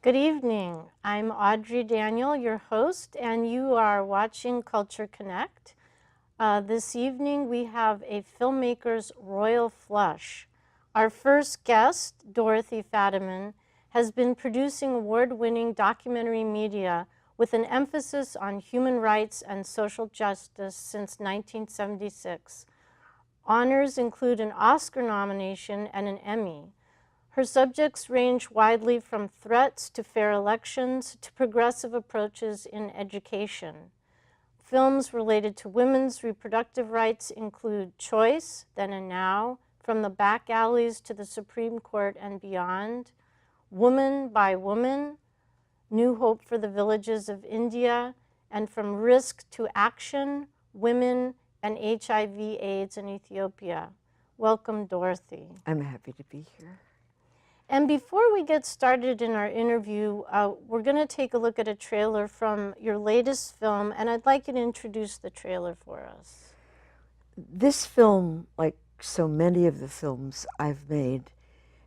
Good evening. I'm Audrey Daniel, your host, and you are watching Culture Connect. This evening we have a filmmaker's royal flush. Our first guest, Dorothy Fadiman, has been producing award-winning documentary media with an emphasis on human rights and social justice since 1976. Honors include an Oscar nomination and an Emmy. Her subjects range widely from threats to fair elections to progressive approaches in education. Films related to women's reproductive rights include Choice, Then and Now, From the Back Alleys to the Supreme Court and Beyond, Woman by Woman, New Hope for the Villages of India, and From Risk to Action, Women and HIV/AIDS in Ethiopia. Welcome, Dorothy. I'm happy to be here. And before we get started in our interview, we're going to take a look at a trailer from your latest film, and I'd like you to introduce the trailer for us. This film, like so many of the films I've made,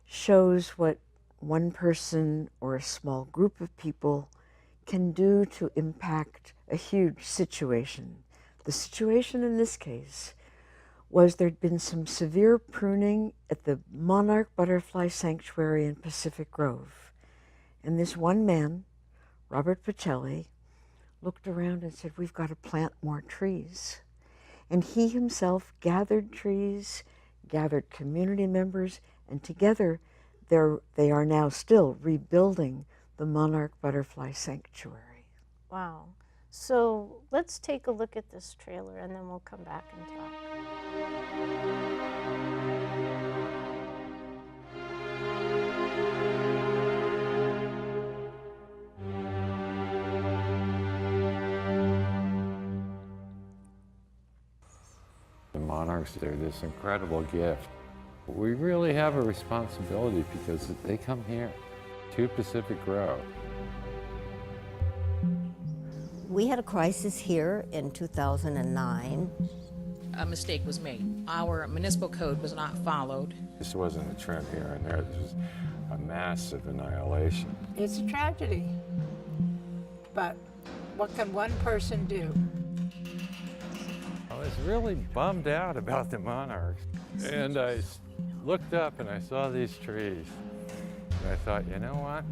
shows what one person or a small group of people can do to impact a huge situation. The situation in this case was there'd been some severe pruning at the monarch butterfly sanctuary in Pacific Grove. And this one man, Robert Pacelli, looked around and said, we've got to plant more trees. And he himself gathered trees, gathered community members, and together they are now still rebuilding the monarch butterfly sanctuary. Wow. So let's take a look at this trailer and then we'll come back and talk. The monarchs, they're this incredible gift. We really have a responsibility because they come here to Pacific Grove. We had a crisis here in 2009. A mistake was made. Our municipal code was not followed. This wasn't a trend here and there. This was a massive annihilation. It's a tragedy, but what can one person do? I was really bummed out about the monarchs. And I looked up and I saw these trees. And I thought, you know what?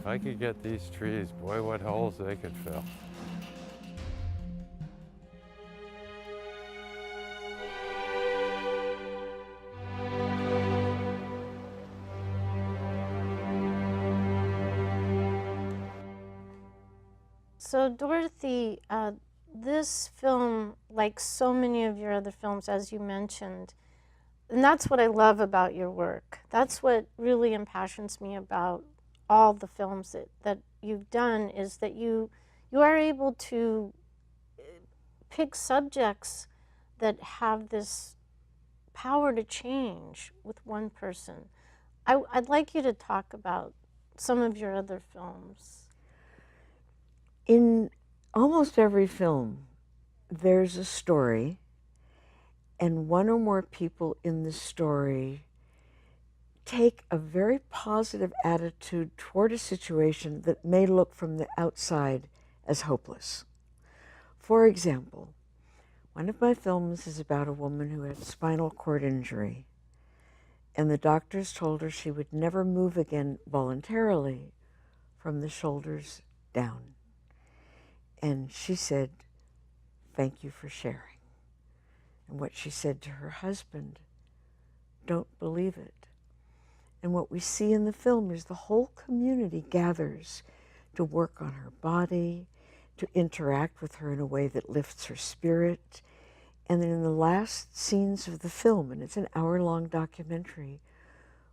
If I could get these trees, boy, what holes they could fill. So Dorothy, this film, like so many of your other films, as you mentioned, and that's what I love about your work. That's what really impassions me about all the films that you've done, is that you are able to pick subjects that have this power to change with one person. I'd like you to talk about some of your other films. In almost every film, there's a story, and one or more people in the story take a very positive attitude toward a situation that may look from the outside as hopeless. For example, one of my films is about a woman who had a spinal cord injury, and the doctors told her she would never move again voluntarily from the shoulders down. And she said, thank you for sharing. And what she said to her husband, don't believe it. And what we see in the film is the whole community gathers to work on her body, to interact with her in a way that lifts her spirit. And then in the last scenes of the film, and it's an hour-long documentary,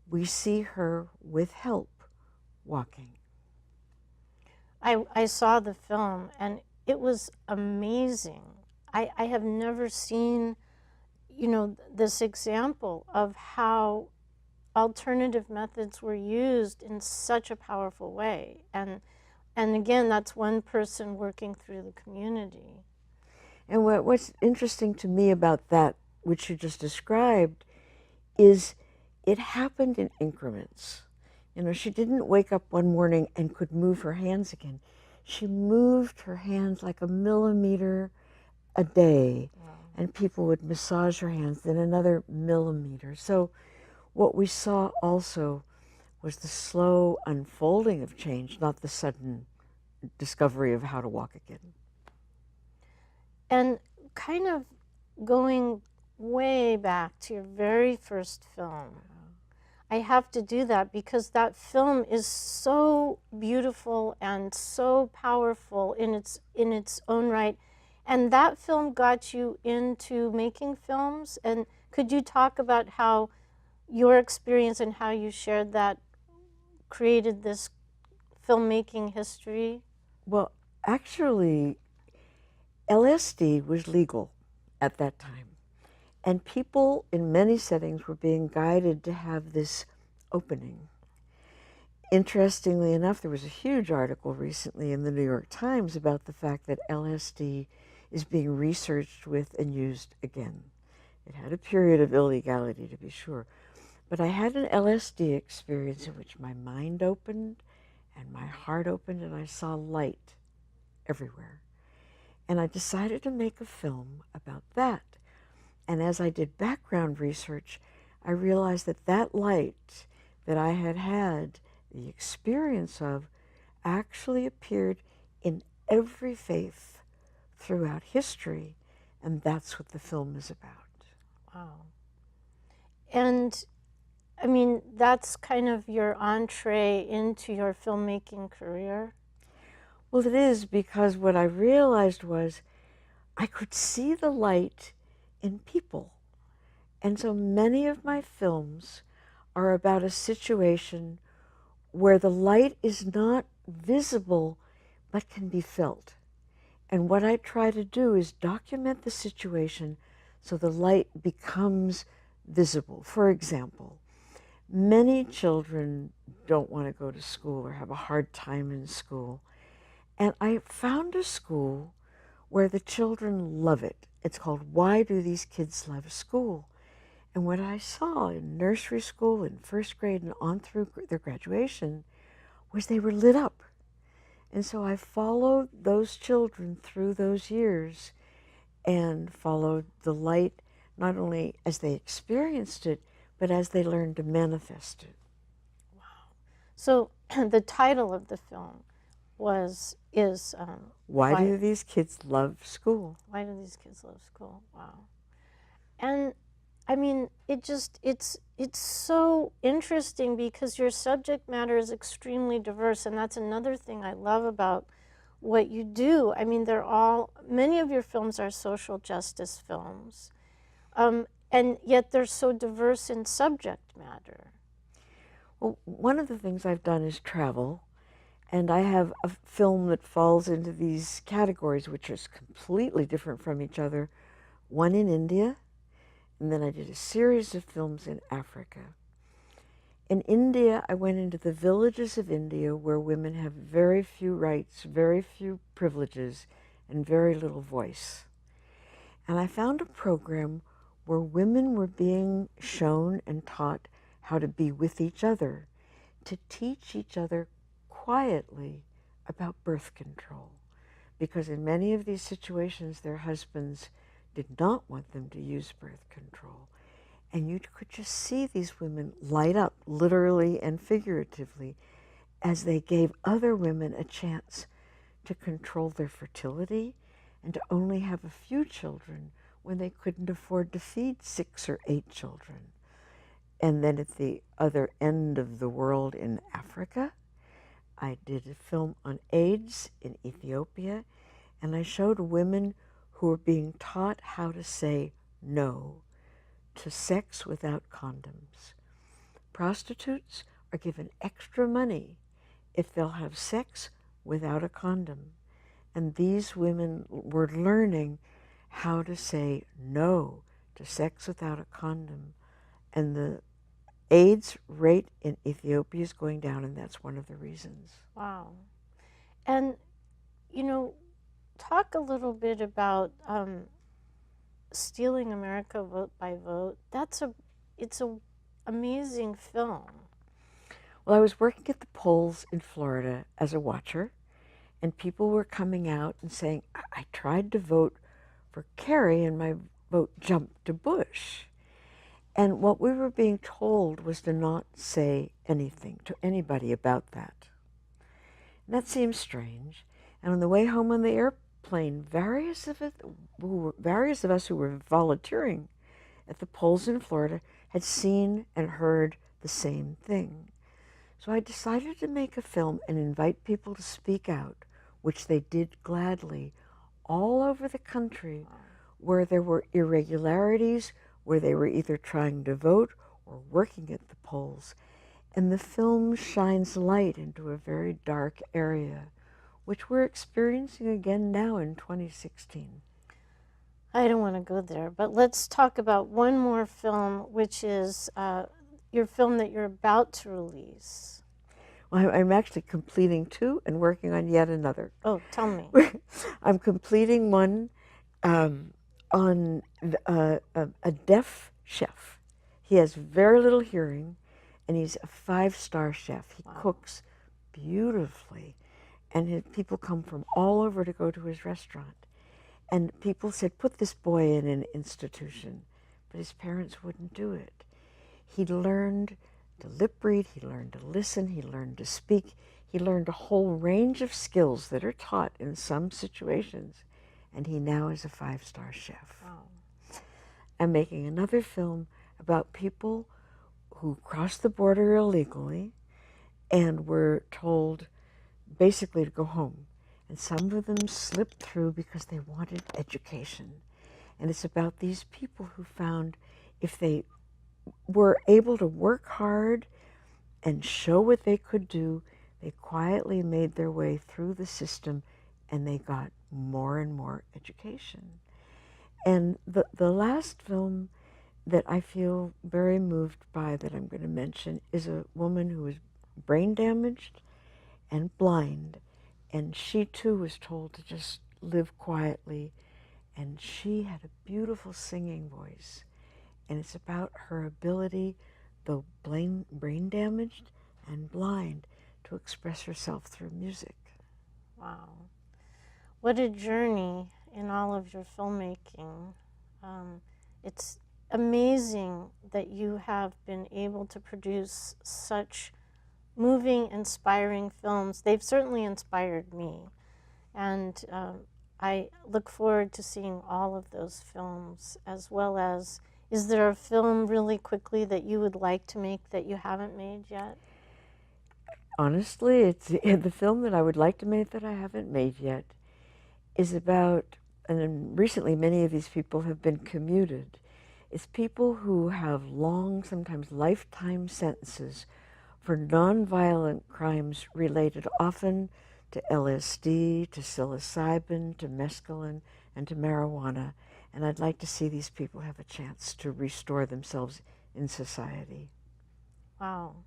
we see her with help walking. I saw the film and it was amazing. I have never seen, this example of how alternative methods were used in such a powerful way. And again, that's one person working through the community. And what's interesting to me about that, which you just described, is it happened in increments. You know, she didn't wake up one morning and could move her hands again. She moved her hands like a millimeter a day, and people would massage her hands, then another millimeter. So what we saw also was the slow unfolding of change, not the sudden discovery of how to walk again. And kind of going way back to your very first film, I have to do that because that film is so beautiful and so powerful in its own right. And that film got you into making films. And could you talk about how your experience and how you shared that created this filmmaking history? Well, actually, LSD was legal at that time. And people in many settings were being guided to have this opening. Interestingly enough, there was a huge article recently in the New York Times about the fact that LSD is being researched with and used again. It had a period of illegality, to be sure. But I had an LSD experience in which my mind opened and my heart opened and I saw light everywhere. And I decided to make a film about that. And as I did background research, I realized that that light that I had had the experience of actually appeared in every faith throughout history, and that's what the film is about. Wow. And I mean, that's kind of your entree into your filmmaking career. Well, it is, because what I realized was I could see the light in people. And so many of my films are about a situation where the light is not visible but can be felt. And what I try to do is document the situation so the light becomes visible. For example, many children don't want to go to school or have a hard time in school. And I found a school where the children love it. It's called Why Do These Kids Love School? And what I saw in nursery school, in first grade, and on through their graduation was they were lit up. And so I followed those children through those years and followed the light, not only as they experienced it, but as they learned to manifest it. Wow. So the title of the film is Why do these kids love school? Why do these kids love school? Wow. And I mean, it's so interesting because your subject matter is extremely diverse, and that's another thing I love about what you do. I mean, many of your films are social justice films, and yet they're so diverse in subject matter. Well, one of the things I've done is travel, and I have a film that falls into these categories, which is completely different from each other. One in India, and then I did a series of films in Africa. In India, I went into the villages of India where women have very few rights, very few privileges, and very little voice. And I found a program where women were being shown and taught how to be with each other, to teach each other quietly about birth control. Because in many of these situations, their husbands did not want them to use birth control. And you could just see these women light up, literally and figuratively, as they gave other women a chance to control their fertility and to only have a few children when they couldn't afford to feed 6 or 8 children. And then at the other end of the world in Africa, I did a film on AIDS in Ethiopia, and I showed women who were being taught how to say no to sex without condoms. Prostitutes are given extra money if they'll have sex without a condom. And these women were learning how to say no to sex without a condom. And the AIDS rate in Ethiopia is going down, and that's one of the reasons. Wow. And, you know, talk a little bit about Stealing America Vote by Vote. It's an amazing film. Well, I was working at the polls in Florida as a watcher, and people were coming out and saying, I tried to vote for Kerry and my vote jumped to Bush. And what we were being told was to not say anything to anybody about that. And that seemed strange. And on the way home on the airplane, various of us who were volunteering at the polls in Florida had seen and heard the same thing. So I decided to make a film and invite people to speak out, which they did gladly, all over the country where there were irregularities, where they were either trying to vote or working at the polls. And the film shines light into a very dark area, which we're experiencing again now in 2016. I don't want to go there, but let's talk about one more film, which is your film that you're about to release. Well, I'm actually completing 2 and working on yet another. Oh, tell me. I'm completing one on a deaf chef. He has very little hearing, and he's a 5-star chef. He cooks beautifully, and people come from all over to go to his restaurant. And people said, put this boy in an institution, but his parents wouldn't do it. He learned to lip read, he learned to listen, he learned to speak, he learned a whole range of skills that are taught in some situations, and he now is a 5-star chef. Wow. I'm making another film about people who crossed the border illegally and were told basically to go home. And some of them slipped through because they wanted education. And it's about these people who found if they were able to work hard and show what they could do, they quietly made their way through the system and they got more and more education. And the last film that I feel very moved by that I'm going to mention is a woman who was brain damaged and blind, and she too was told to just live quietly, and she had a beautiful singing voice, and it's about her ability, though brain damaged and blind, to express herself through music. Wow. What a journey in all of your filmmaking. It's amazing that you have been able to produce such moving, inspiring films. They've certainly inspired me. And I look forward to seeing all of those films, as well as, is there a film really quickly that you would like to make that you haven't made yet? Honestly, it's the film that I would like to make that I haven't made yet is about, and recently many of these people have been commuted. It's people who have long, sometimes lifetime sentences for nonviolent crimes related often to LSD, to psilocybin, to mescaline, and to marijuana. And I'd like to see these people have a chance to restore themselves in society. Wow.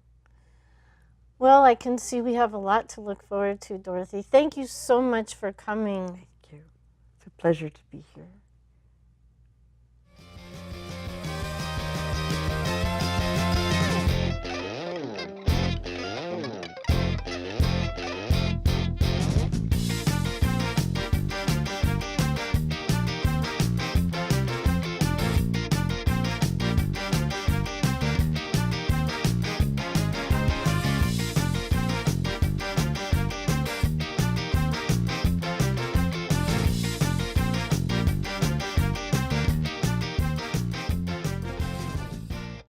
Well, I can see we have a lot to look forward to, Dorothy. Thank you so much for coming. Thank you. It's a pleasure to be here.